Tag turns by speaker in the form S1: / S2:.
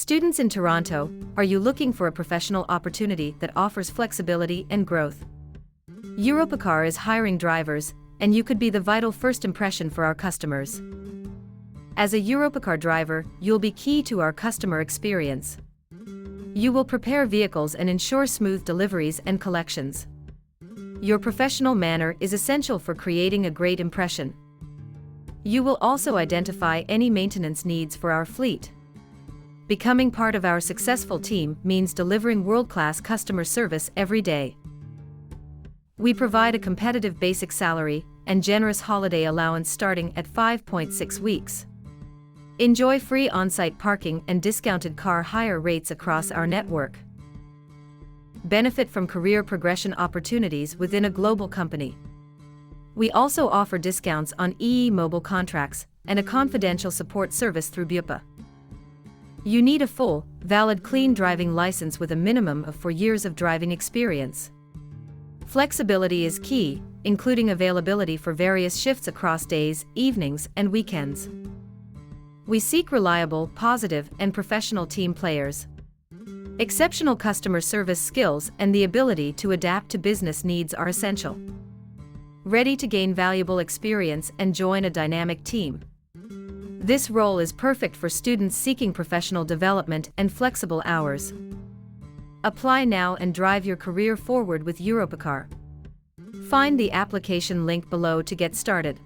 S1: Students in Toronto, are you looking for a professional opportunity that offers flexibility and growth? Europcar is hiring drivers, and you could be the vital first impression for our customers. As a Europcar driver, you'll be key to our customer experience. You will prepare vehicles and ensure smooth deliveries and collections. Your professional manner is essential for creating a great impression. You will also identify any maintenance needs for our fleet. Becoming part of our successful team means delivering world-class customer service every day. We provide a competitive basic salary and generous holiday allowance starting at 5.6 weeks. Enjoy free on-site parking and discounted car hire rates across our network. Benefit from career progression opportunities within a global company. We also offer discounts on mobile contracts and a confidential support service through BUPA. You need a full, valid clean driving license with a minimum of 4 years of driving experience. Flexibility is key, including availability for various shifts across days, evenings, and weekends. We seek reliable, positive, and professional team players. Exceptional customer service skills and the ability to adapt to business needs are essential. Ready to gain valuable experience and join a dynamic team? This role is perfect for students seeking professional development and flexible hours. Apply now and drive your career forward with Europcar. Find the application link below to get started.